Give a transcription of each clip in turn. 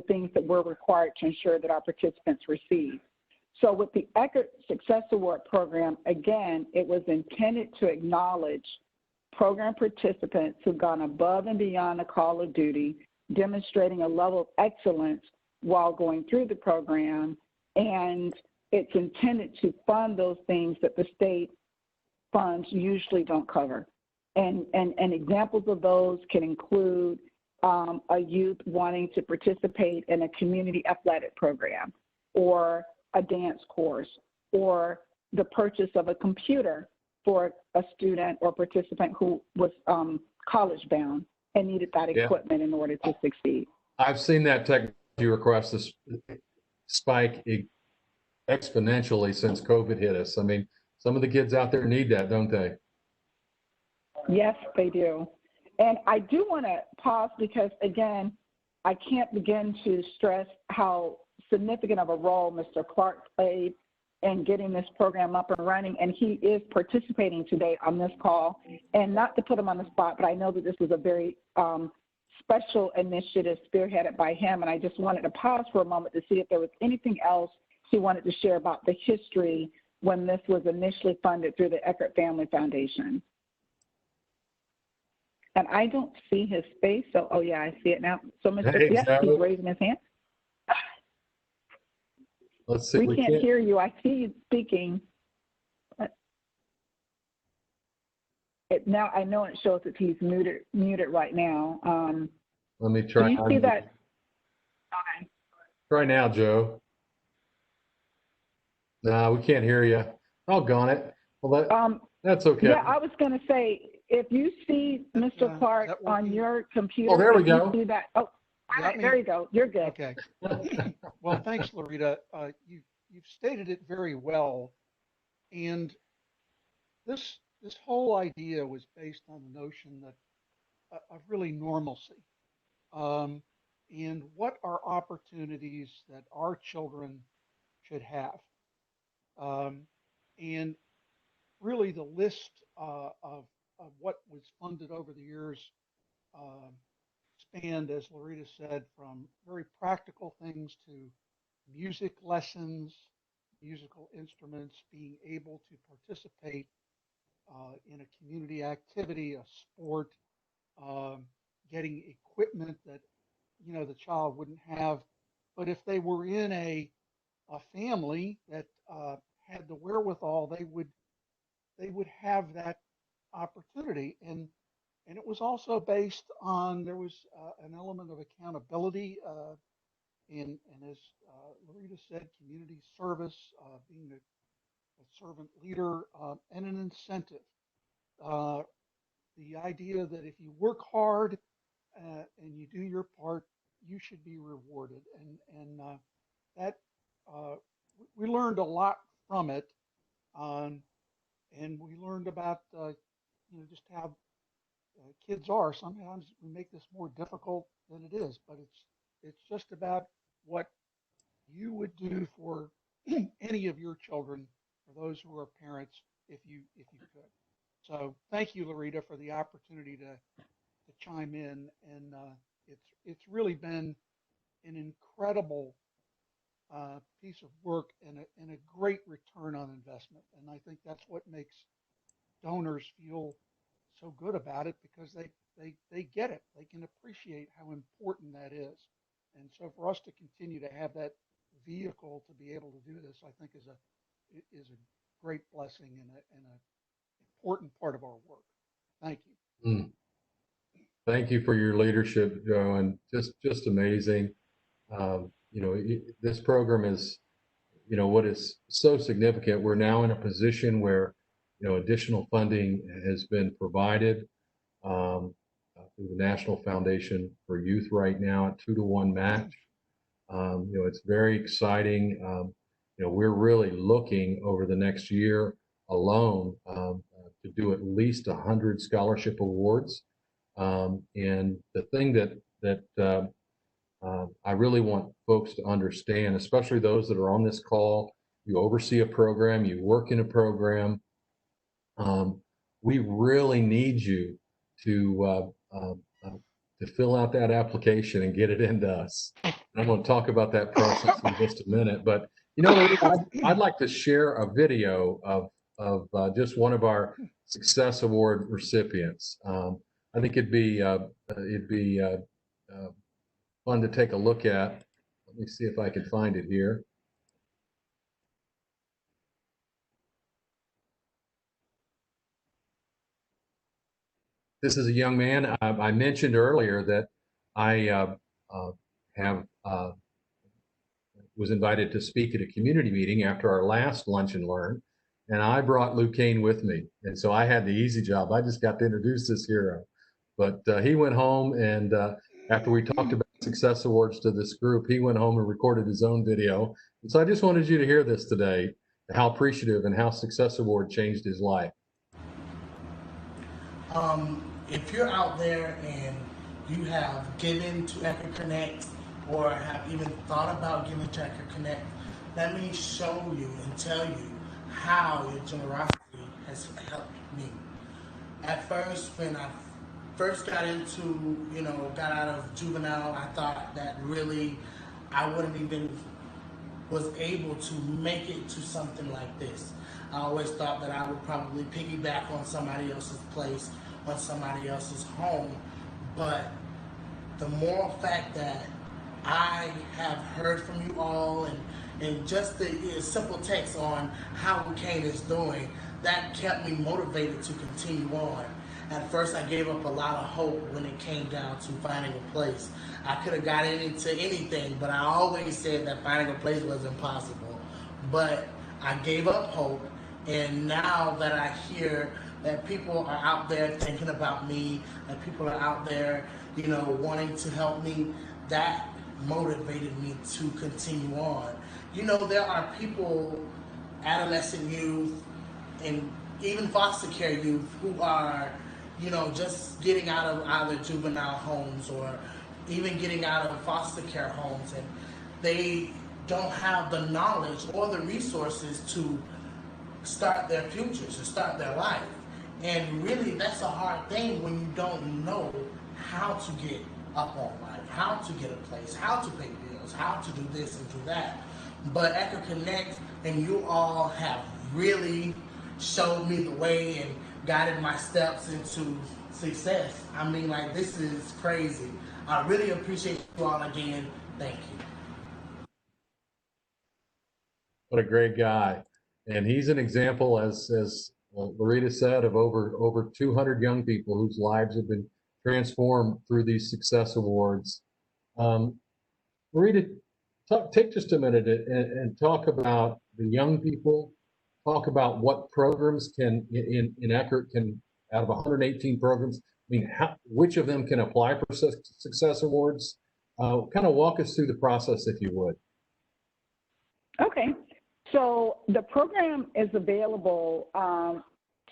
things that we're required to ensure that our participants receive. So with the Eckert Success Award program, again, it was intended to acknowledge program participants who've gone above and beyond the call of duty, demonstrating a level of excellence while going through the program, and it's intended to fund those things that the state funds usually don't cover. And examples of those can include a youth wanting to participate in a community athletic program, or a dance course, or the purchase of a computer for a student or participant who was college bound and needed that equipment in order to succeed. I've seen that technology request spike exponentially since COVID hit us. I mean, some of the kids out there need that, don't they? Yes, they do. And I do want to pause because, again, I can't begin to stress how significant of a role Mr. Clark played in getting this program up and running, and he is participating today on this call. And not to put him on the spot, but I know that this was a very special initiative spearheaded by him, and I just wanted to pause for a moment to see if there was anything else he wanted to share about the history when this was initially funded through the Eckert Family Foundation. And I don't see his face, so, oh yeah, I see it now. So Mr. Hey, yes, he's raising his hand. Let's see. We can't hear you. I see you speaking. Now I know it shows that he's muted right now. Let me try. Do you see that? Okay. Try now, Joe. No, we can't hear you. Doggone it. Well, that's okay. Yeah, I was going to say, if you see Mr. Clark on your computer, oh, there we go. You see that? Oh, all right, there you go. You're good. Okay. Well, thanks, Lorita. You've stated it very well, and this whole idea was based on the notion that of really normalcy, and what are opportunities that our children should have, and really the list of what was funded over the years spanned, as Lorita said, from very practical things to music lessons, musical instruments, being able to participate in a community activity, a sport, getting equipment that the child wouldn't have. But if they were in a family that had the wherewithal, they would have that opportunity. And it was also based on, there was an element of accountability, and as Lorita said, community service, being a servant leader, and an incentive. The idea that if you work hard and you do your part, you should be rewarded. And that we learned a lot from it, and we learned about just how kids are. Sometimes we make this more difficult than it is, but it's just about what you would do for any of your children, for those who are parents, if you could. So thank you, Lorita, for the opportunity to chime in, and it's really been an incredible piece of work and a great return on investment. And I think that's what makes donors feel so good about it, because they get it. They can appreciate how important that is. And so for us to continue to have that vehicle to be able to do this, I think is a great blessing and a important part of our work. Thank you. Thank you for your leadership, Joe, and just amazing. This program is, what is so significant. We're now in a position where, additional funding has been provided through the National Foundation for Youth right now at 2-to-1 match. It's very exciting. We're really looking over the next year alone to do at least 100 scholarship awards. And the thing that I really want folks to understand, especially those that are on this call, you oversee a program, you work in a program, we really need you to fill out that application and get it into us. I'm going to talk about that process in just a minute. But, you know, Lorita, I'd like to share a video of just one of our Success Award recipients. I think it'd be fun to take a look at. Let me see if I can find it here. This is a young man. I mentioned earlier that I have was invited to speak at a community meeting after our last Lunch and Learn, and I brought Luke Kane with me. And so I had the easy job. I just got to introduce this hero. But he went home, and after we talked about Success Awards to this group, he went home and recorded his own video. And so I just wanted you to hear this today, how appreciative and how Success Award changed his life. If you're out there and you have given to Echo Connect or have even thought about giving to Echo Connect, let me show you and tell you how your generosity has helped me. At first, when I first got out of juvenile, I thought that really I wouldn't even was able to make it to something like this. I always thought that I would probably piggyback on somebody else's place, on somebody else's home, but the moral fact that I have heard from you all and just the simple text on how Kane is doing, that kept me motivated to continue on. At first, I gave up a lot of hope when it came down to finding a place. I could have gotten into anything, but I always said that finding a place was impossible. But I gave up hope, and now that I hear that people are out there thinking about me, that people are out there, wanting to help me, that motivated me to continue on. There are people, adolescent youth, and even foster care youth who are, just getting out of either juvenile homes or even getting out of foster care homes, and they don't have the knowledge or the resources to start their futures, to start their life. And really, that's a hard thing when you don't know how to get up on life, how to get a place, how to pay bills, how to do this and do that. But Echo Connect and you all have really showed me the way and guided my steps into success. I mean, like, this is crazy. I really appreciate you all again. Thank you. What a great guy. And he's an example, as Lorita said, of over 200 young people whose lives have been transformed through these Success Awards. Lorita, take just a minute and talk about the young people. Talk about what programs can in Eckerd can, out of 118 programs, which of them can apply for Success Awards? Kind of walk us through the process, if you would. Okay. So the program is available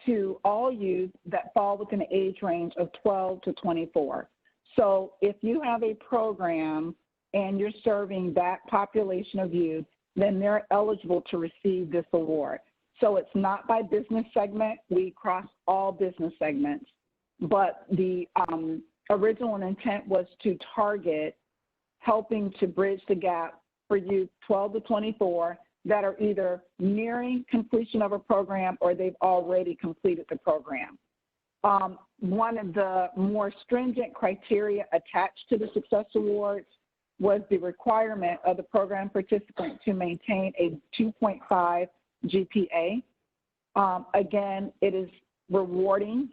to all youth that fall within the age range of 12 to 24. So if you have a program and you're serving that population of youth, then they're eligible to receive this award. So it's not by business segment. We cross all business segments. But the original intent was to target helping to bridge the gap for youth 12 to 24 that are either nearing completion of a program or they've already completed the program. One of the more stringent criteria attached to the Success Awards was the requirement of the program participant to maintain a 2.5 GPA. Again, it is rewarding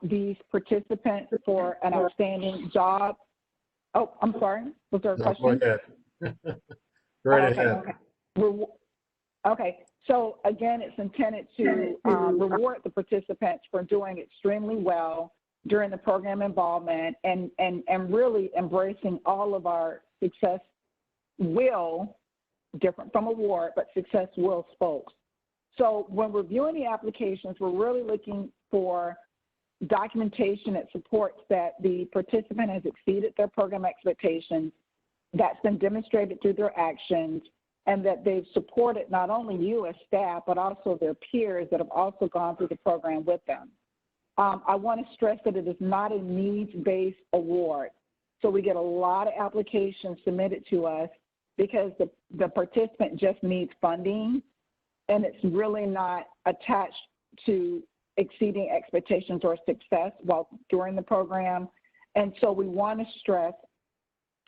these participants for an outstanding job. Oh, I'm sorry. Was there a question? Go ahead. Right ahead. Okay. So again, it's intended to reward the participants for doing extremely well during the program involvement and really embracing all of our success will, different from award, but success will spokes. So when reviewing the applications, we're really looking for documentation that supports that the participant has exceeded their program expectations, that's been demonstrated through their actions, and that they've supported not only you as staff, but also their peers that have also gone through the program with them. I want to stress that it is not a needs-based award. So we get a lot of applications submitted to us because the participant just needs funding, and it's really not attached to exceeding expectations or success while during the program. And so we want to stress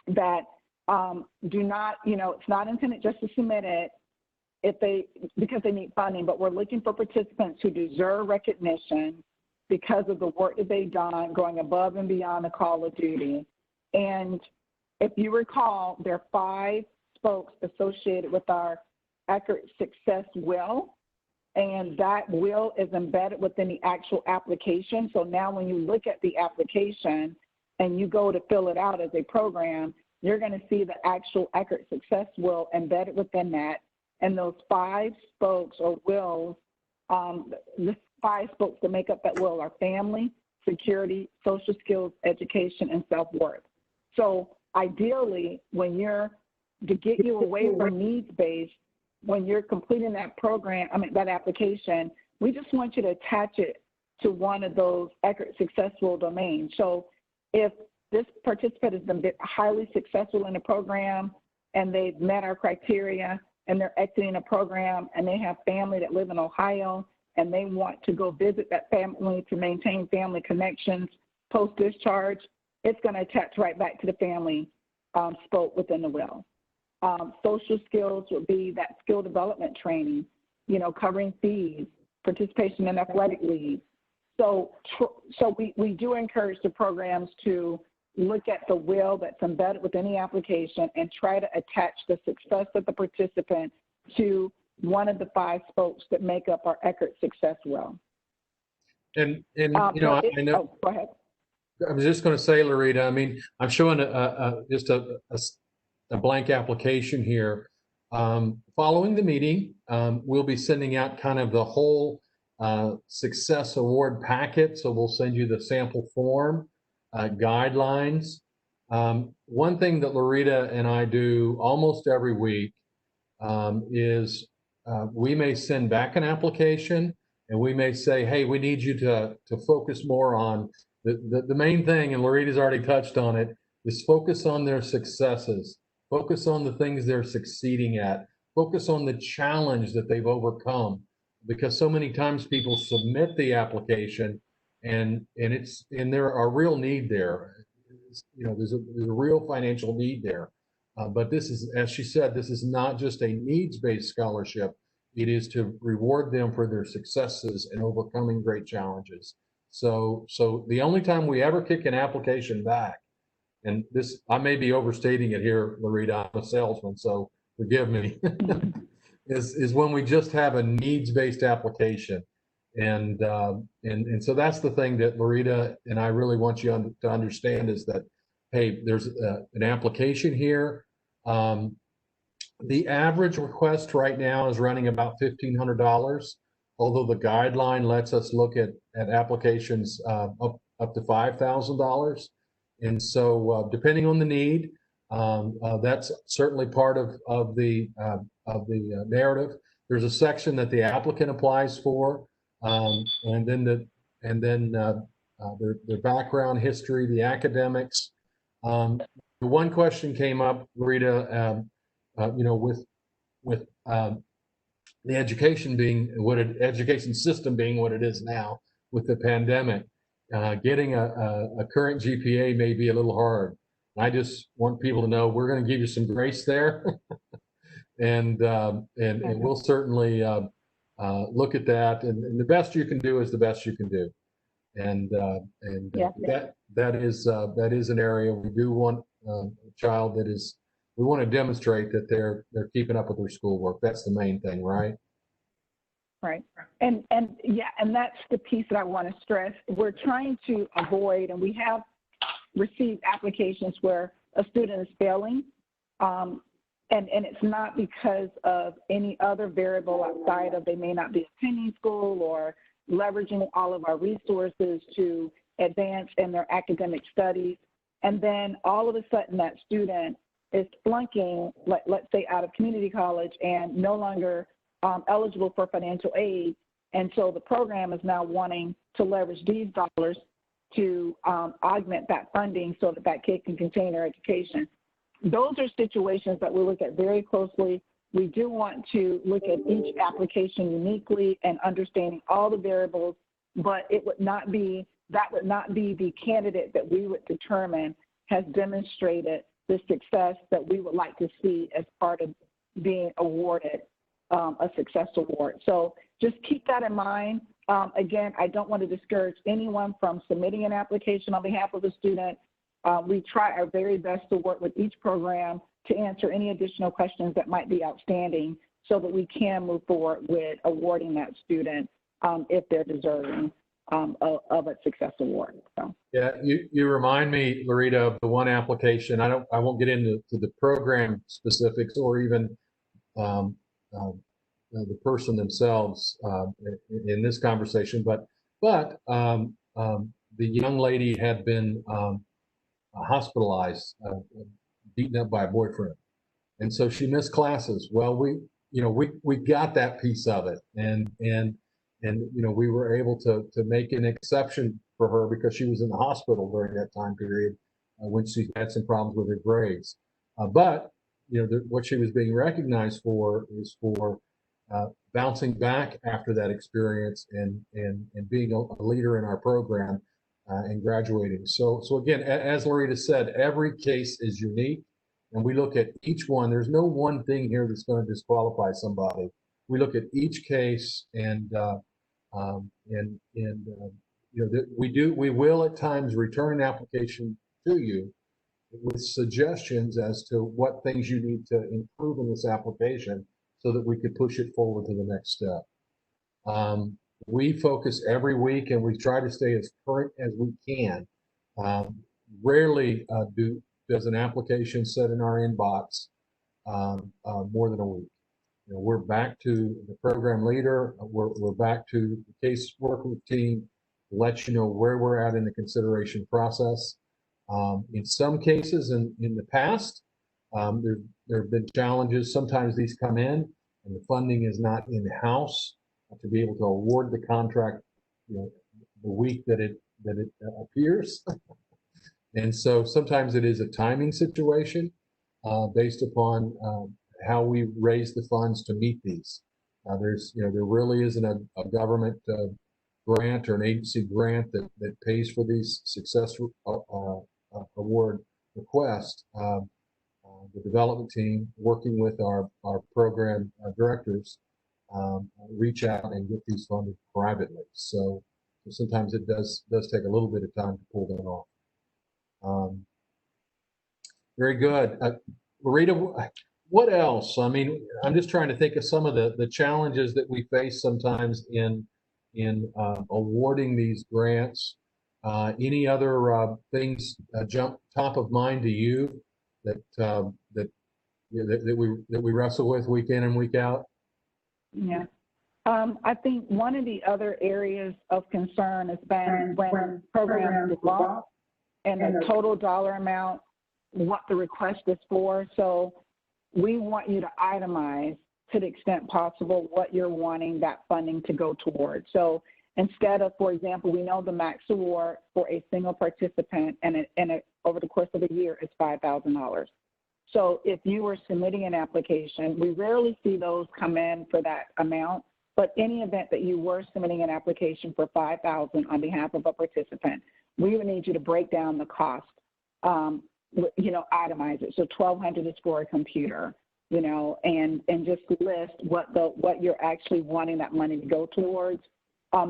that do not, it's not intended just to submit it because they need funding, but we're looking for participants who deserve recognition because of the work that they've done, going above and beyond the call of duty. And if you recall, there are 5 spokes associated with our ECHRT Success Will, and that will is embedded within the actual application. So now when you look at the application and you go to fill it out as a program, you're going to see the actual ECHRT Success Will embedded within that. And those 5 spokes or wills, the 5 spokes that make up that will are family, security, social skills, education, and self-worth. So ideally, to get you away from needs-based, when you're completing that program, that application, we just want you to attach it to one of those ECHRT successful domains. So if this participant has been highly successful in the program and they've met our criteria and they're exiting a program and they have family that live in Ohio and they want to go visit that family to maintain family connections post-discharge, it's going to attach right back to the family spoke within the will. Social skills would be that skill development training, covering fees, participation in athletic leagues. So we do encourage the programs to look at the will that's embedded within the application and try to attach the success of the participant to one of the 5 spokes that make up our ECHRT Success Will. And I know. Oh, go ahead. I was just going to say, Lorita, I'm showing just a blank application here. Following the meeting, we'll be sending out kind of the whole success award packet. So we'll send you the sample form, guidelines. One thing that Lorita and I do almost every week is we may send back an application and we may say, hey, we need you to focus more on the main thing, and Lorita's already touched on it, is focus on their successes. Focus on the things they're succeeding at. Focus on the challenge that they've overcome. Because so many times people submit the application and there are real need there. There's a real financial need there. But this is, as she said, this is not just a needs-based scholarship. It is to reward them for their successes and overcoming great challenges. So the only time we ever kick an application back, and this, I may be overstating it here, Lorita, I'm a salesman, so forgive me, is when we just have a needs-based application. And so that's the thing that Lorita and I really want you to understand is that, hey, there's an application here. The average request right now is running about $1,500, although the guideline lets us look at applications up to $5,000. And so depending on the need, that's certainly part of the narrative. There's a section that the applicant applies for, and then their background history, the academics. The one question came up, Rita, with the education system being what it is now with the pandemic, getting a current GPA may be a little hard. I just want people to know we're going to give you some grace there, and we'll certainly look at that. And the best you can do is the best you can do. That is an area we do want a child that is. We want to demonstrate that they're keeping up with their schoolwork. That's the main thing, right? Right. And that's the piece that I want to stress. We're trying to avoid, and we have received applications where a student is failing, and it's not because of any other variable outside of they may not be attending school or leveraging all of our resources to advance in their academic studies. And then all of a sudden that student is flunking, let's say, out of community college and no longer eligible for financial aid. And so the program is now wanting to leverage these dollars to augment that funding so that that kid can continue their education. Those are situations that we look at very closely. We do want to look at each application uniquely and understanding all the variables, but it would not be, that would not be the candidate that we would determine has demonstrated the success that we would like to see as part of being awarded a success award. So just keep that in mind. Again, I don't want to discourage anyone from submitting an application on behalf of a student. We try our very best to work with each program to answer any additional questions that might be outstanding so that we can move forward with awarding that student if they're deserving of a success award. So. Yeah, you remind me, Lorita, of the one application. I won't get into the program specifics or even the person themselves in this conversation, but the young lady had been hospitalized, beaten up by a boyfriend, and so she missed classes. Well, we got that piece of it, and we were able to make an exception for her because she was in the hospital during that time period when she had some problems with her grades. But what she was being recognized for is for bouncing back after that experience and being a leader in our program and graduating. So again, as Lorita said, every case is unique, and we look at each one. There's no one thing here that's going to disqualify somebody. We look at each case, and we will at times return an application to you with suggestions as to what things you need to improve in this application so that we could push it forward to the next step. We focus every week, and we try to stay as current as we can. Rarely does an application sit in our inbox more than a week. We're back to the program leader. We're back to the case worker team to let you know where we're at in the consideration process. In some cases in the past, there have been challenges. Sometimes these come in and the funding is not in-house to be able to award the contract the week that it appears. And so sometimes it is a timing situation based upon how we raise the funds to meet these. There really isn't a government grant or an agency grant that pays for these success award requests. The development team, working with our program directors, reach out and get these funded privately. So sometimes it does take a little bit of time to pull that off. Very good. Lorita, what else? I mean, I'm just trying to think of some of the challenges that we face sometimes in awarding these grants. Any other things jump top of mind to you that we wrestle with week in and week out? Yeah. I think one of the other areas of concern has been when programs develop and the total dollar amount, what the request is for. So we want you to itemize to the extent possible what you're wanting that funding to go towards. So instead of, for example, we know the max award for a single participant and over the course of a year is $5,000. So if you were submitting an application, we rarely see those come in for that amount, but any event that you were submitting an application for $5,000 on behalf of a participant, we would need you to break down the cost, itemize it. So $1,200 is for a computer, and just list what you're actually wanting that money to go towards.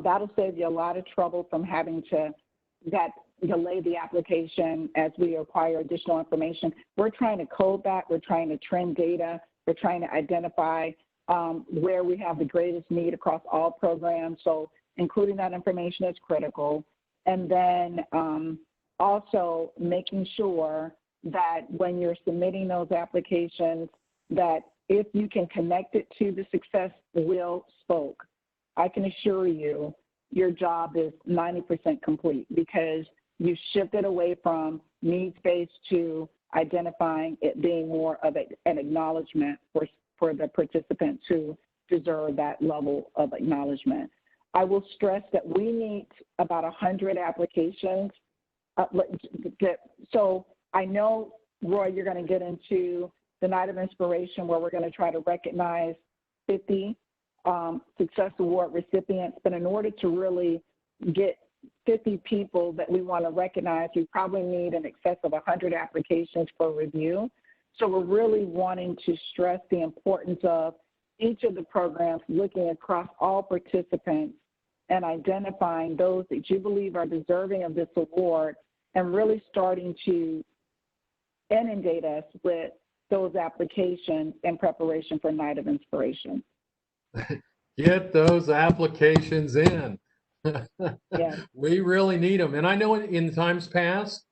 That'll save you a lot of trouble from having to delay the application as we acquire additional information. We're trying to code that. We're trying to trend data. We're trying to identify where we have the greatest need across all programs. So including that information is critical. And then also making sure that when you're submitting those applications, that if you can connect it to the success Will spoke, I can assure you your job is 90% complete because you shifted away from needs-based to identifying it being more of an acknowledgement for the participants who deserve that level of acknowledgement. I will stress that we need about 100 applications. So I know, Roy, you're going to get into the Night of Inspiration, where we're going to try to recognize 50 Success Award recipients. But in order to really get 50 people that we want to recognize, we probably need in excess of 100 applications for review. So we're really wanting to stress the importance of each of the programs, looking across all participants and identifying those that you believe are deserving of this award, and really starting to inundate us with those applications in preparation for Night of Inspiration. Get those applications in. Yes. We really need them. And I know in times past,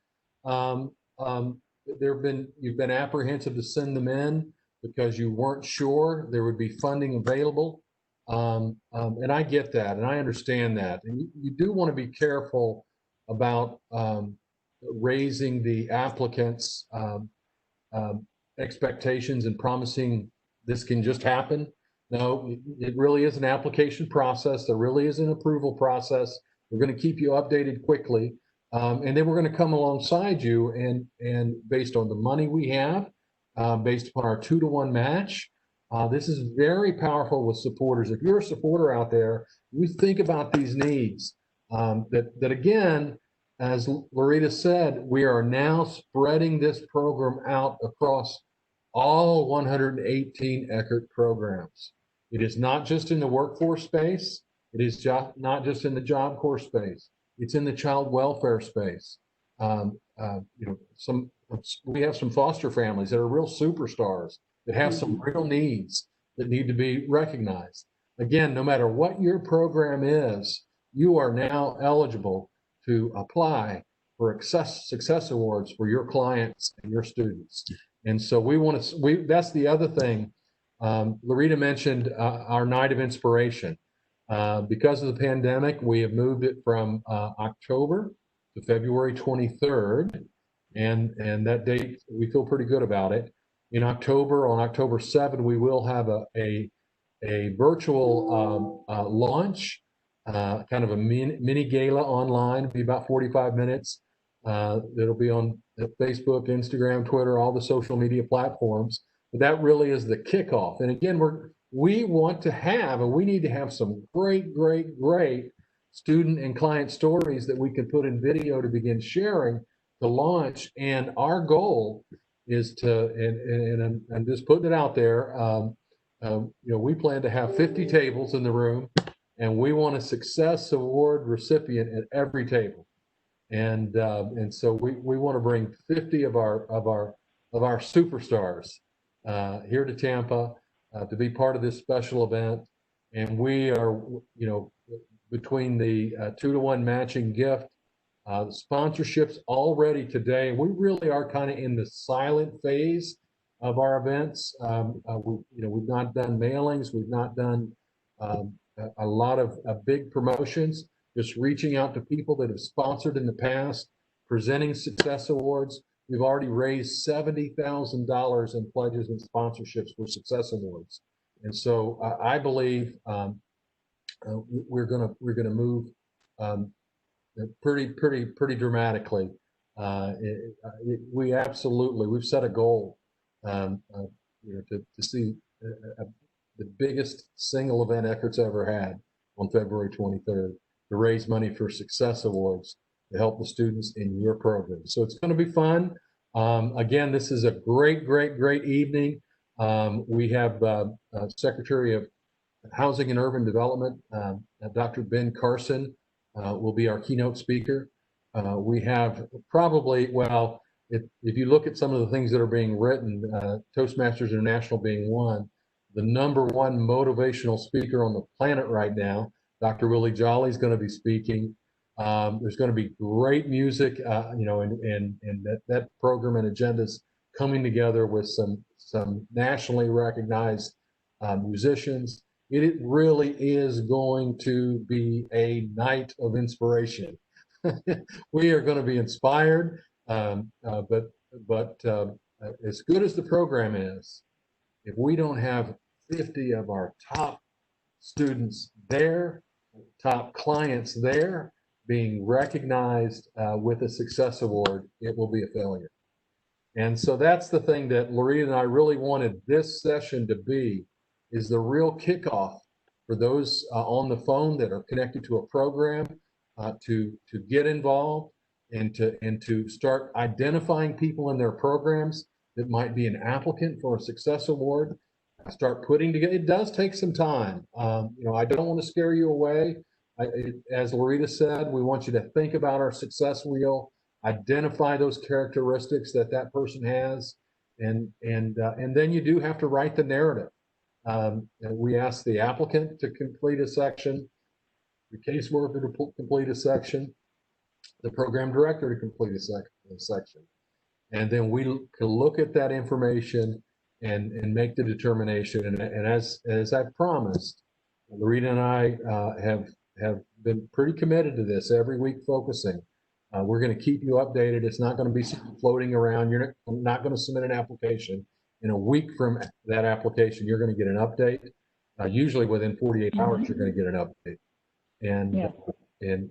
you've been apprehensive to send them in because you weren't sure there would be funding available. And I get that, and I understand that. And you do want to be careful about raising the applicants' expectations and promising this can just happen. No, it really is an application process. There really is an approval process. We're going to keep you updated quickly. And then we're going to come alongside you and based on the money we have, based upon our 2-to-1 match, this is very powerful with supporters. If you're a supporter out there, you think about these needs. That again, as Lorita said, we are now spreading this program out across all 118 Eckert programs. It is not just in the workforce space. It is not just in the Job Corps space. It's in the child welfare space. We have some foster families that are real superstars that have some real needs that need to be recognized. Again, no matter what your program is, you are now eligible to apply for success awards for your clients and your students. And so that's the other thing. Lorita mentioned our Night of Inspiration. Because of the pandemic, we have moved it from October to February 23rd. And that date, we feel pretty good about it. In October, on October 7th, we will have a virtual launch, kind of a mini gala online. It'll be about 45 minutes. It'll be on Facebook, Instagram, Twitter, all the social media platforms. But that really is the kickoff. And again, we want to have, and we need to have some great student and client stories that we can put in video to begin sharing to launch. And our goal is to, and I'm just putting it out there, we plan to have 50 tables in the room, and we want a Success Award recipient at every table. And so we want to bring 50 of our superstars here to Tampa to be part of this special event. And we are, between the 2-to-1 matching gift, the sponsorships already today, we really are kind of in the silent phase of our events. We've not done mailings, we've not done a lot of big promotions, just reaching out to people that have sponsored in the past, presenting Success Awards. We've already raised $70,000 in pledges and sponsorships for Success Awards. And so I believe we're gonna move pretty dramatically. We've set a goal to see the biggest single event Eckert's ever had on February 23rd, to raise money for Success Awards to help the students in your program. So it's going to be fun. Again, this is a great evening. We have Secretary of Housing and Urban Development, Dr. Ben Carson, will be our keynote speaker. We have probably, if you look at some of the things that are being written, Toastmasters International being one, the #1 motivational speaker on the planet right now, Dr. Willie Jolly is going to be speaking. There's going to be great music, and that program and agenda is coming together with some nationally recognized musicians. It really is going to be a night of inspiration. We are going to be inspired, but as good as the program is, if we don't have 50 of our top students there, top clients there being recognized with a success award, it will be a failure. And so that's the thing that Lorita and I really wanted this session to be, is the real kickoff for those on the phone that are connected to a program to get involved and to start identifying people in their programs that might be an applicant for a success award. Start putting together. It does take some time. I don't want to scare you away. As Lorita said, we want you to think about our success wheel, identify those characteristics that person has, and then you do have to write the narrative. We ask the applicant to complete a section, the caseworker to complete a section, the program director to complete a section, and then we can look at that information and make the determination. And as I've promised, Lorita and I have been pretty committed to this every week, focusing. We're going to keep you updated. It's not going to be floating around. You're not going to submit an application. In a week from that application, you're going to get an update. Usually within 48 hours, you're going to get an update. And Yeah. And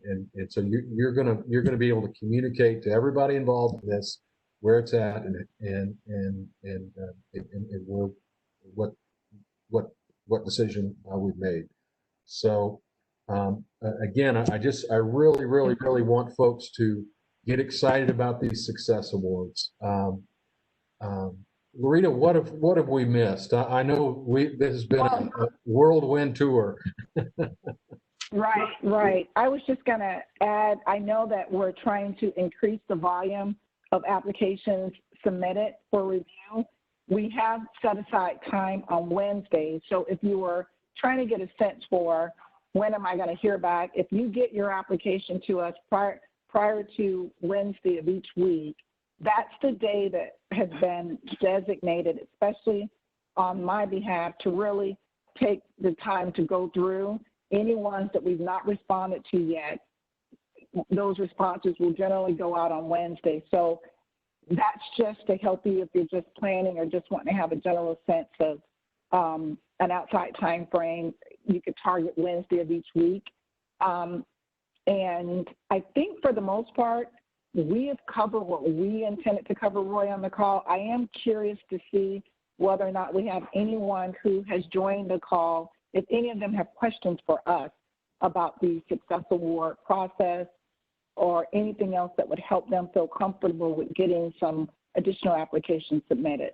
so you're going to be able to communicate to everybody involved in this where it's at and where what decision we've made. So again, I really want folks to get excited about these success awards. Lorita, what have we missed? I know this has been a whirlwind tour. Right. I was just going to add, I know that we're trying to increase the volume of applications submitted for review. We have set aside time on Wednesdays. So if you were trying to get a sense for when am I going to hear back, if you get your application to us prior to Wednesday of each week, that's the day that has been designated, especially on my behalf, to really take the time to go through any ones that we've not responded to yet. Those responses will generally go out on Wednesday. So that's just to help you if you're just planning or just wanting to have a general sense of an outside time frame. You could target Wednesday of each week. And I think for the most part, we have covered what we intended to cover, Roy, on the call. I am curious to see whether or not we have anyone who has joined the call, if any of them have questions for us about the success award process or anything else that would help them feel comfortable with getting some additional applications submitted.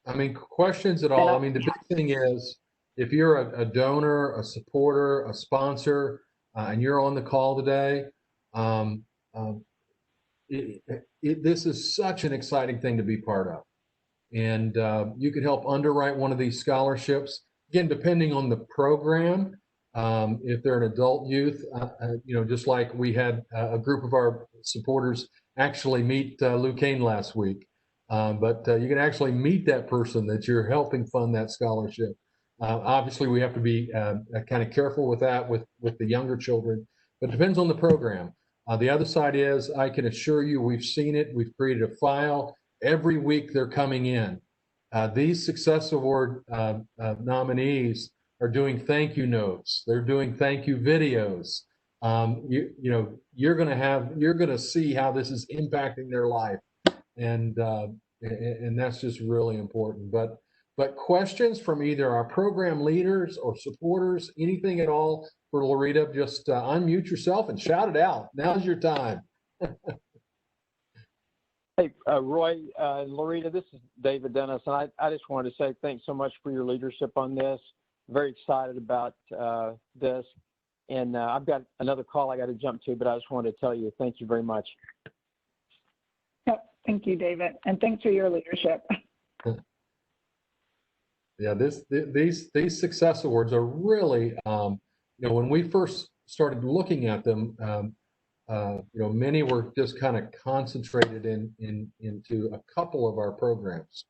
I mean, questions at all. I mean, the big thing is, if you're a donor, a supporter, a sponsor, and you're on the call today, this is such an exciting thing to be part of. And you could help underwrite one of these scholarships. Again, depending on the program, if they're an adult youth, just like we had a group of our supporters actually meet Lou Kane last week. But you can actually meet that person that you're helping fund that scholarship. Obviously, we have to be kind of careful with that with the younger children, but it depends on the program. The other side is, I can assure you, we've seen it. We've created a file. Every week they're coming in. These Success Award nominees are doing thank you notes. They're doing thank you videos. You're going to see how this is impacting their life, and that's just really important. But questions from either our program leaders or supporters, anything at all for Lorita, just unmute yourself and shout it out. Now's your time. Hey, Roy, Lorita, this is David Dennis, and I just wanted to say thanks so much for your leadership on this. Very excited about this. And I've got another call I got to jump to, but I just wanted to tell you thank you very much. Yep, thank you, David, and thanks for your leadership. Yeah, these Success Awards are really, when we first started looking at them, many were just kind of concentrated into a couple of our programs.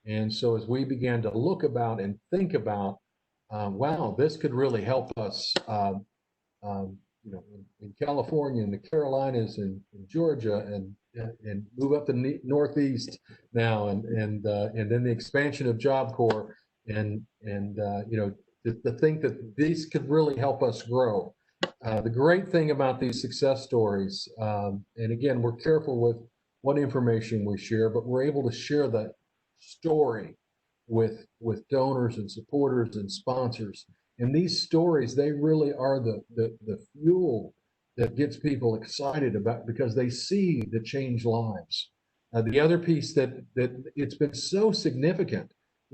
And so as we began to look about and think about, wow, this could really help us, in California, in the Carolinas, and in Georgia, and move up the Northeast now, and then the expansion of Job Corps, and to think that these could really help us grow. The great thing about these success stories, and again, we're careful with what information we share, but we're able to share the story with donors and supporters and sponsors. And these stories, they really are the fuel that gets people excited about, because they see the changed lives. The other piece that it's been so significant,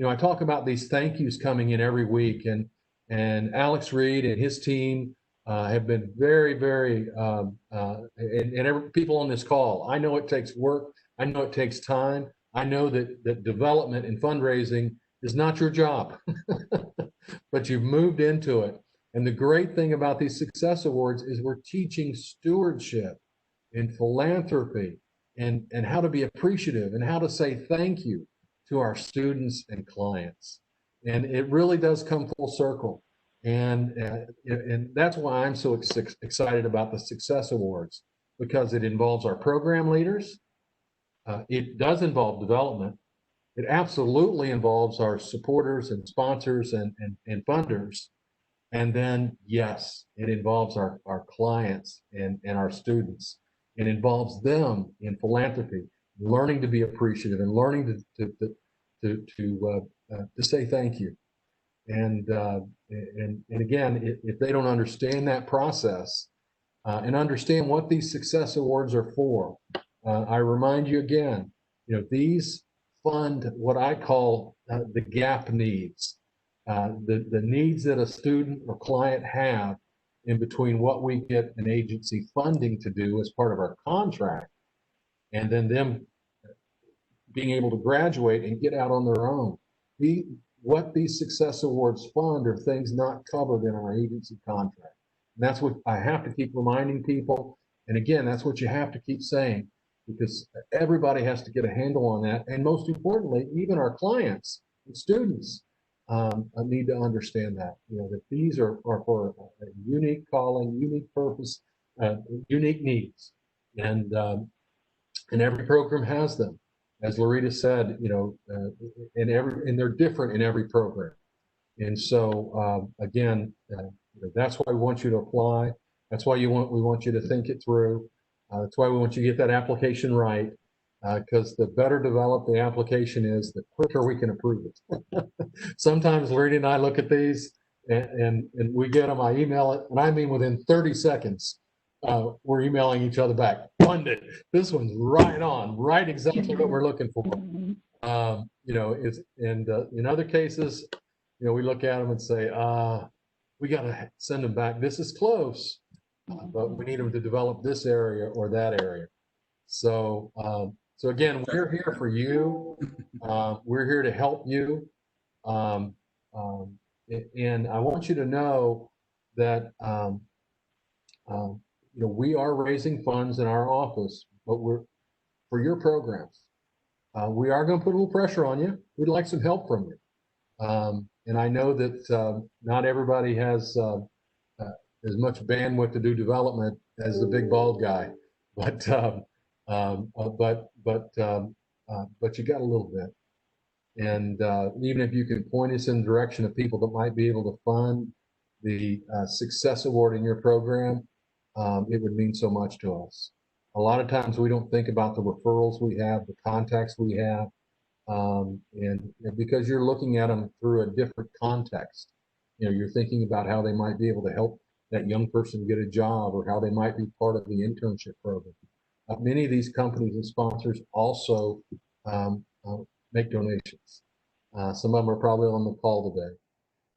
I talk about these thank yous coming in every week, and Alex Reed and his team have been very, very, and people on this call, I know it takes work. I know it takes time. I know that development and fundraising is not your job, but you've moved into it. And the great thing about these success awards is we're teaching stewardship and philanthropy and how to be appreciative and how to say thank you to our students and clients. And it really does come full circle. And that's why I'm so excited about the Success Awards, because it involves our program leaders. It does involve development. It absolutely involves our supporters and sponsors and funders. And then, yes, it involves our clients and our students. It involves them in philanthropy, learning to be appreciative and learning to say thank you. And again, if they don't understand that process and understand what these success awards are for, I remind you again, these fund what I call the gap needs, the needs that a student or client have in between what we get an agency funding to do as part of our contract, and then them being able to graduate and get out on their own. What these success awards fund are things not covered in our agency contract. And that's what I have to keep reminding people. And again, that's what you have to keep saying, because everybody has to get a handle on that. And most importantly, even our clients and students need to understand that, that these are for a unique calling, unique purpose, unique needs. And every program has them. As Lorita said, and they're different in every program. And so again, that's why we want you to apply. That's why we want you to think it through. That's why we want you to get that application right, because the better developed the application is, the quicker we can approve it. Sometimes Lorita and I look at these and we get them. I email it, and I mean within 30 seconds. We're emailing each other back. Funded. This one's right on, right exactly what we're looking for. In other cases, we look at them and say, we got to send them back. This is close, but we need them to develop this area or that area. So, so again, we're here for you. We're here to help you. And I want you to know that, we are raising funds in our office, but we're for your programs. We are going to put a little pressure on you. We'd like some help from you. And I know that not everybody has as much bandwidth to do development as the big bald guy, but you got a little bit. And even if you can point us in the direction of people that might be able to fund the Success Award in your program, it would mean so much to us. A lot of times we don't think about the referrals we have, the contacts we have, and because you're looking at them through a different context. You're thinking about how they might be able to help that young person get a job, or how they might be part of the internship program. Many of these companies and sponsors also make donations. Some of them are probably on the call today.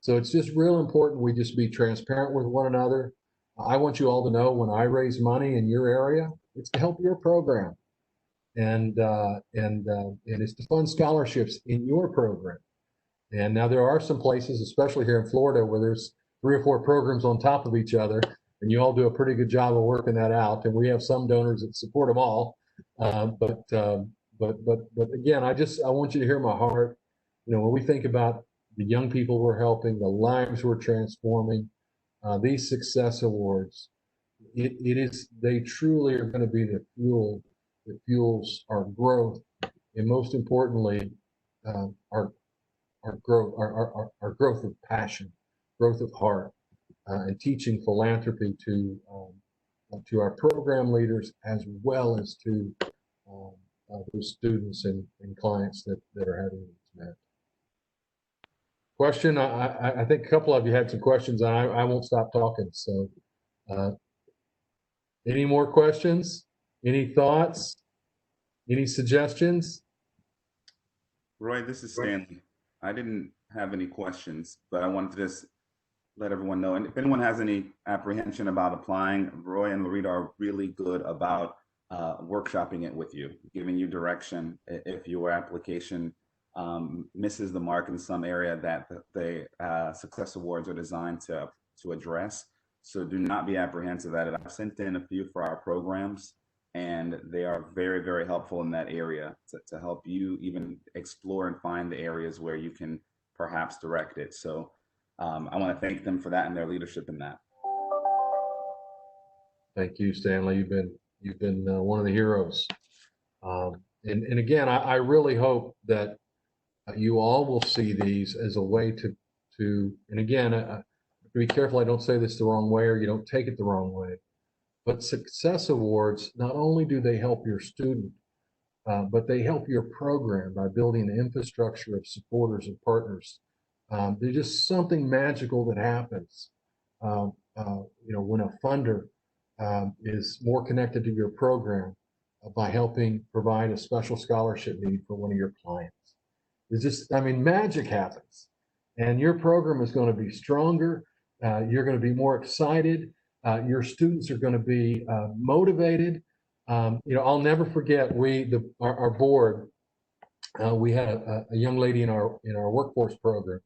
So it's just real important we just be transparent with one another. I want you all to know, when I raise money in your area, it's to help your program, and it's to fund scholarships in your program. And now there are some places, especially here in Florida, where there's 3 or 4 programs on top of each other, and you all do a pretty good job of working that out. And we have some donors that support them all. But again, I want you to hear my heart. When we think about the young people we're helping, the lives we're transforming, these success awards, they truly are going to be the fuel that fuels our growth, and most importantly, our growth of passion, growth of heart. and teaching philanthropy to our program leaders as well as to those students and clients that are having needs met. Question, I think a couple of you had some questions, and I won't stop talking. So any more questions? Any thoughts? Any suggestions? Roy, this is Stanley. I didn't have any questions, but I wanted to just let everyone know. And if anyone has any apprehension about applying, Roy and Lorita are really good about workshopping it with you, giving you direction if your application misses the mark in some area that the Success Awards are designed to address. So do not be apprehensive at it. I've sent in a few for our programs, and they are very, very helpful in that area to help you even explore and find the areas where you can perhaps direct it. So I want to thank them for that and their leadership in that. Thank you, Stanley. You've been one of the heroes. And again, I really hope that you all will see these as a way to and again, be careful I don't say this the wrong way or you don't take it the wrong way. But Success Awards, not only do they help your student, but they help your program by building an infrastructure of supporters and partners. There's just something magical that happens, when a funder is more connected to your program by helping provide a special scholarship need for one of your clients. It's just, magic happens, and your program is going to be stronger. You're going to be more excited. Your students are going to be motivated. I'll never forget our board. We had a young lady in our workforce program,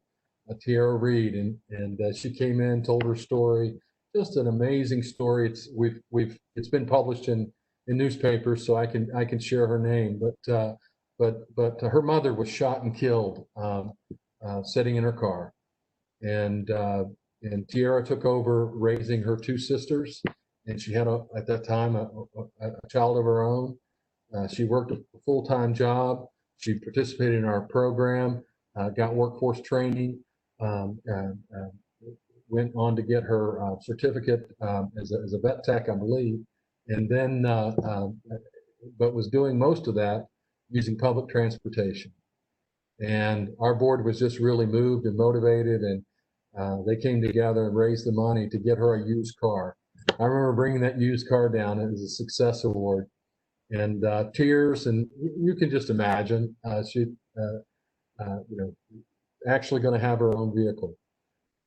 Tiara Reed, and she came in, told her story. Just an amazing story. It's been published in newspapers, so I can share her name. But her mother was shot and killed sitting in her car, and Tiara took over raising her two sisters, and she had at that time a child of her own. She worked a full-time job. She participated in our program, got workforce training, went on to get her certificate as a vet tech, I believe, and then but was doing most of that using public transportation. And our board was just really moved and motivated, and they came together and raised the money to get her a used car. I remember bringing that used car down as a Success Award, and tears, and you can just imagine she, actually going to have her own vehicle.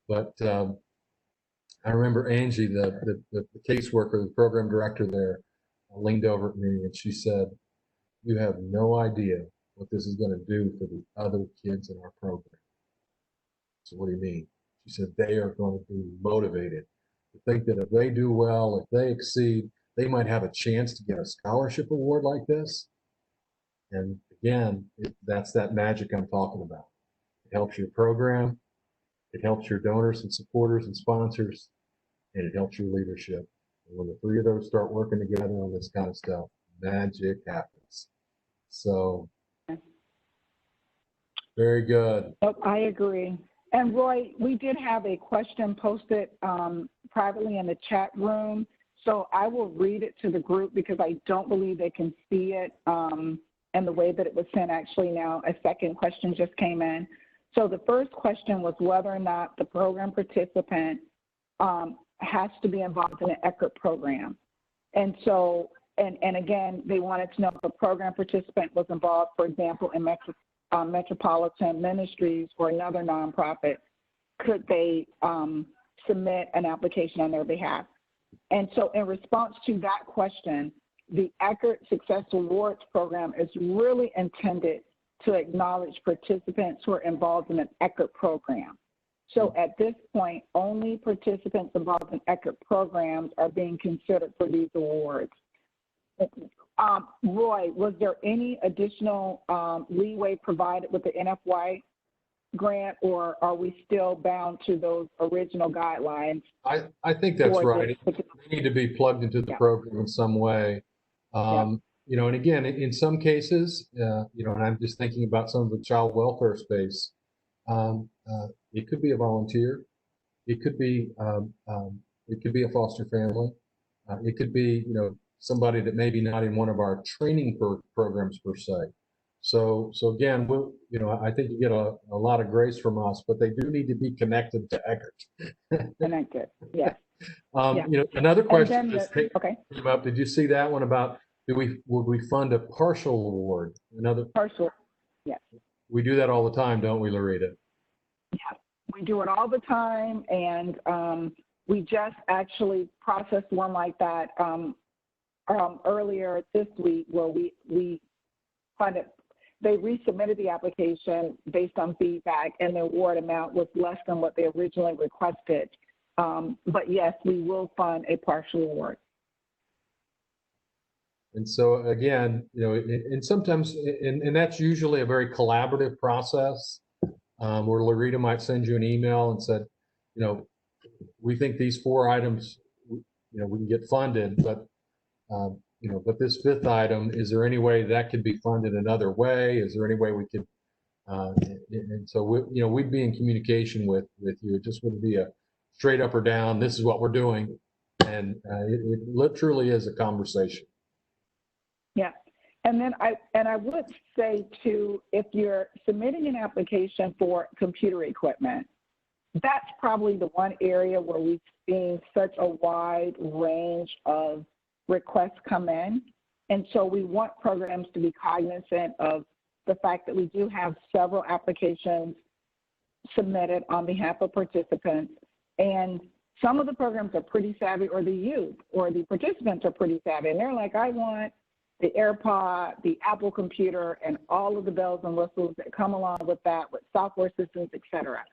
But I remember Angie, the caseworker, the program director there, leaned over at me and she said, "You have no idea what this is going to do for the other kids in our program." So what do you mean? She said, "They are going to be motivated to think that if they do well, if they exceed, they might have a chance to get a scholarship award like this." And again, that's that magic I'm talking about. It helps your program, it helps your donors and supporters and sponsors, and it helps your leadership. And when the three of those start working together on this kind of stuff, magic happens. So, very good. I agree. And Roy, we did have a question posted privately in the chat room. So I will read it to the group because I don't believe they can see it and the way that it was sent. Actually, now a second question just came in. So the first question was whether or not the program participant has to be involved in an ECHRT program. And so, and again, they wanted to know if a program participant was involved, for example, in Metropolitan Ministries or another nonprofit, could they submit an application on their behalf? And so in response to that question, the ECHRT Success Awards program is really intended to acknowledge participants who are involved in an ECHRT program. So at this point, only participants involved in ECHRT programs are being considered for these awards. Roy, was there any additional leeway provided with the NFY grant, or are we still bound to those original guidelines? I think that's right. They need to be plugged into the program in some way. And again, in some cases, and I'm just thinking about some of the child welfare space, it could be a volunteer. It could be a foster family. It could be, somebody that maybe not in one of our training programs per se. So again, I think you get a lot of grace from us, but they do need to be connected to Eckerd. Connected, yes. Yeah. Another question okay. came up. Did you see that one about would we fund a partial award? Partial, yes. We do that all the time, don't we, Lorita? Yeah, we do it all the time, and we just actually processed one like that earlier this week, where we funded. They resubmitted the application based on feedback, and the award amount was less than what they originally requested. But yes, we will fund a partial award. And so again, and sometimes, and that's usually a very collaborative process, where Lorita might send you an email and said, we think these 4 items, we can get funded, but but this 5th item, is there any way that could be funded another way? Is there any way we could? And so we'd be in communication with you. It just wouldn't be a straight up or down. This is what we're doing, and it truly is a conversation. Yeah, and then I would say too, if you're submitting an application for computer equipment, that's probably the one area where we've seen such a wide range of requests come in. And so we want programs to be cognizant of the fact that we do have several applications submitted on behalf of participants. And some of the programs are pretty savvy, or the youth or the participants are pretty savvy. And they're like, I want the AirPod, the Apple computer, and all of the bells and whistles that come along with that, with software systems, et cetera.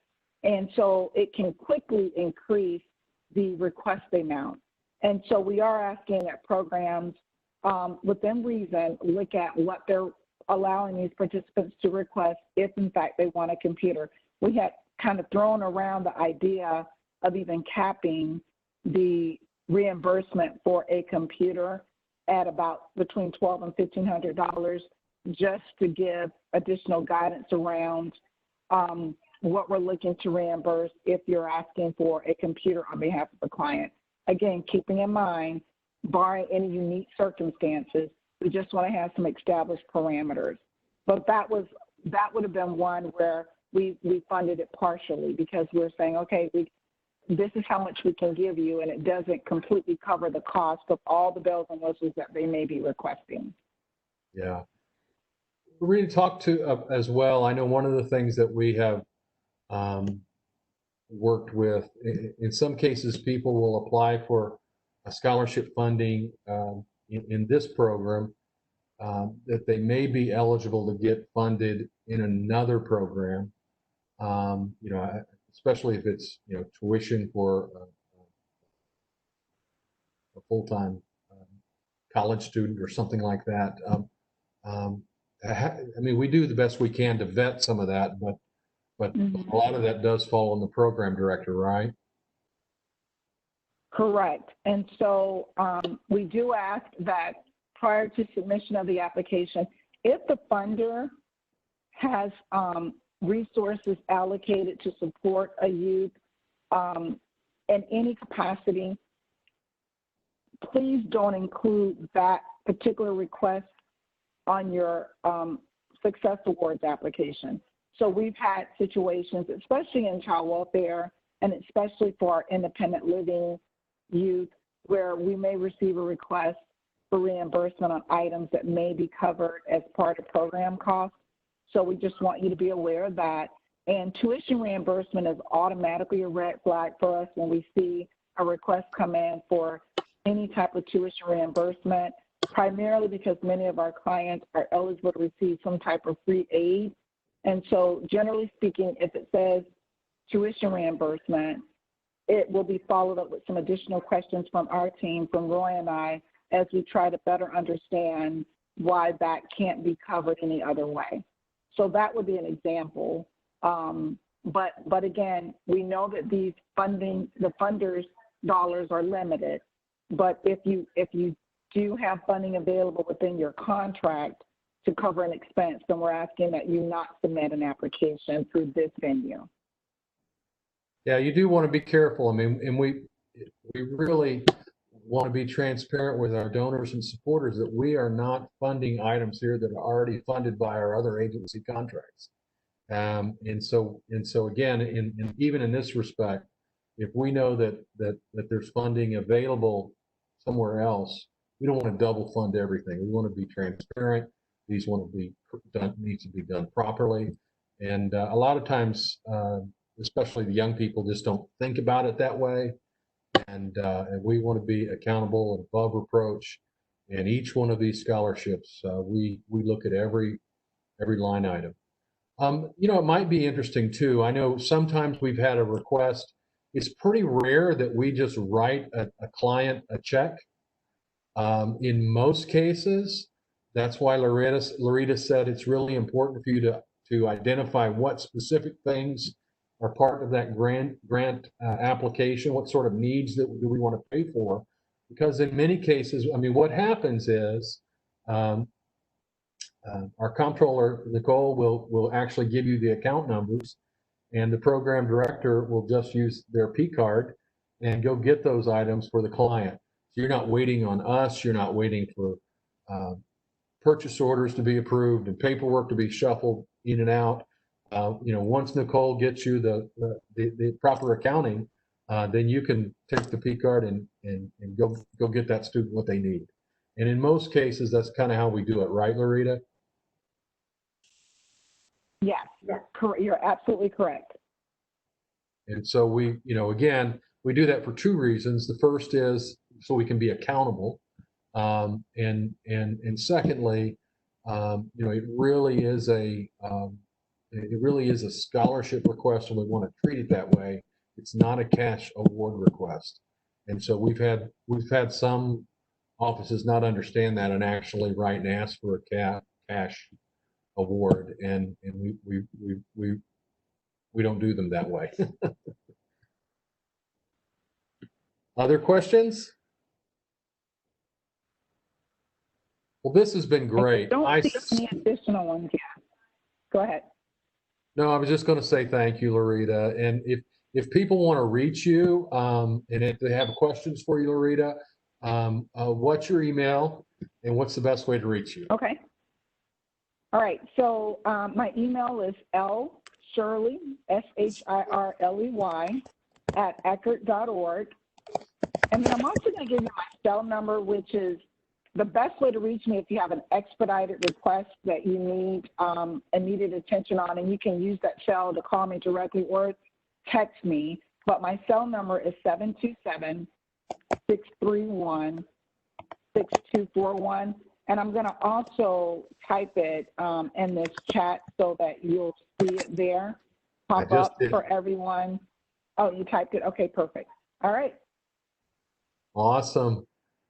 And so it can quickly increase the request amount. And so we are asking that programs, within reason, look at what they're allowing these participants to request if, in fact, they want a computer. We had kind of thrown around the idea of even capping the reimbursement for a computer at about between $1,200 and $1,500, just to give additional guidance around what we're looking to reimburse if you're asking for a computer on behalf of the client. Again, keeping in mind, barring any unique circumstances, we just want to have some established parameters. But that would have been one where we funded it partially, because we're saying, okay, this is how much we can give you, and it doesn't completely cover the cost of all the bells and whistles that they may be requesting. Yeah. We're going to talk to as well. I know one of the things that we have worked with, in some cases, people will apply for a scholarship funding in this program, that they may be eligible to get funded in another program, especially if it's, tuition for a full-time college student or something like that. We do the best we can to vet some of that, but a lot of that does fall on the program director, right? Correct. And so we do ask that prior to submission of the application, if the funder has resources allocated to support a youth in any capacity, please don't include that particular request on your Success Awards application. So we've had situations, especially in child welfare and especially for our independent living youth, where we may receive a request for reimbursement on items that may be covered as part of program costs. So we just want you to be aware of that. And tuition reimbursement is automatically a red flag for us when we see a request come in for any type of tuition reimbursement, primarily because many of our clients are eligible to receive some type of free aid. And so generally speaking, if it says tuition reimbursement, it will be followed up with some additional questions from our team, from Roy and I, as we try to better understand why that can't be covered any other way. So that would be an example. But again, we know that the funders' dollars are limited. But if you do have funding available within your contract to cover an expense, then we're asking that you not submit an application through this venue. Yeah, you do want to be careful. I mean, and we really want to be transparent with our donors and supporters that we are not funding items here that are already funded by our other agency contracts. And so again, even in this respect, if we know that there's funding available somewhere else, we don't want to double fund everything. We want to be transparent. These want to be done, needs to be done properly. And a lot of times, especially the young people, just don't think about it that way. And we want to be accountable and above reproach. And each one of these scholarships, we look at every line item. It might be interesting too. I know sometimes we've had a request. It's pretty rare that we just write a client a check. In most cases, that's why Lorita said it's really important for you to identify what specific things are part of that grant application, what sort of needs that do we want to pay for. Because in many cases, I mean, what happens is our comptroller, Nicole, will actually give you the account numbers, and the program director will just use their P card and go get those items for the client. So you're not waiting on us. You're not waiting for purchase orders to be approved and paperwork to be shuffled in and out. Once Nicole gets you the proper accounting, then you can take the P card and go get that student what they need. And in most cases, that's kind of how we do it, right, Lorita? Yes, you're absolutely correct. And so we, again, we do that for two reasons. The first is so we can be accountable. And secondly, it really is a scholarship request, and we want to treat it that way. It's not a cash award request. And so we've had some offices not understand that and actually write and ask for a cash award, and we don't do them that way. Other questions? Well, this has been great. I don't see any additional ones yet. Go ahead. No, I was just going to say thank you, Lorita. And if people want to reach you, and if they have questions for you, Lorita, what's your email and what's the best way to reach you? Okay. All right. So my email is lshirley, SHIRLEY, @eckerd.org. And then I'm also going to give you my cell number, which is the best way to reach me if you have an expedited request that you need immediate attention on, and you can use that cell to call me directly or text me. But my cell number is 727-631-6241. And I'm going to also type it in this chat so that you'll see it there, pop up for everyone. Oh, you typed it? Okay, perfect. All right. Awesome.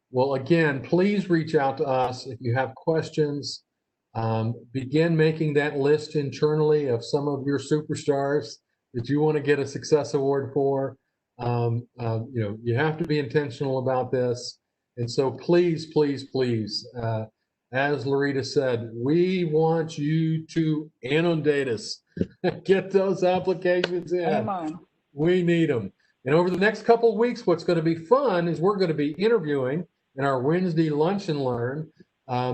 Well, again, please reach out to us if you have questions. Begin making that list internally of some of your superstars that you want to get a success award for. You have to be intentional about this. And so please, please, please, as Lorita said, we want you to inundate us. Get those applications in. Come on. We need them. And over the next couple of weeks, what's going to be fun is we're going to be interviewing in our Wednesday Lunch and Learn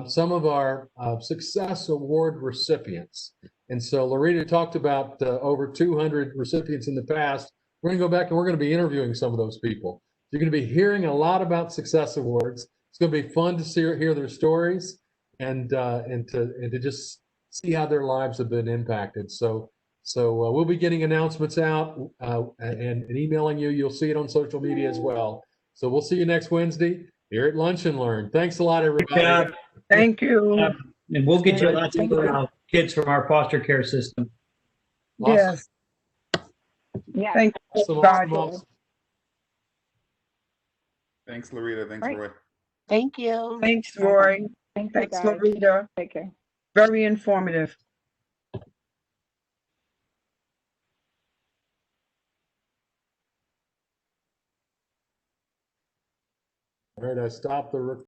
some of our Success Award recipients. And so Lorita talked about over 200 recipients in the past. We're going to go back and we're going to be interviewing some of those people. You're going to be hearing a lot about Success Awards. It's going to be fun to hear their stories and to just see how their lives have been impacted. So we'll be getting announcements out and emailing you. You'll see it on social media as well. So we'll see you next Wednesday here at Lunch and Learn. Thanks a lot, everybody. Thank you. And we'll get you lots of kids from our foster care system. Awesome. Yes. Yeah. Thank you. Awesome. Thanks, Lorita. Thanks, Right. Roy. Thank you. Thanks, Roy. Thanks, Thanks, guys. Lorita. Take care. Very informative. All right, I stopped the recording.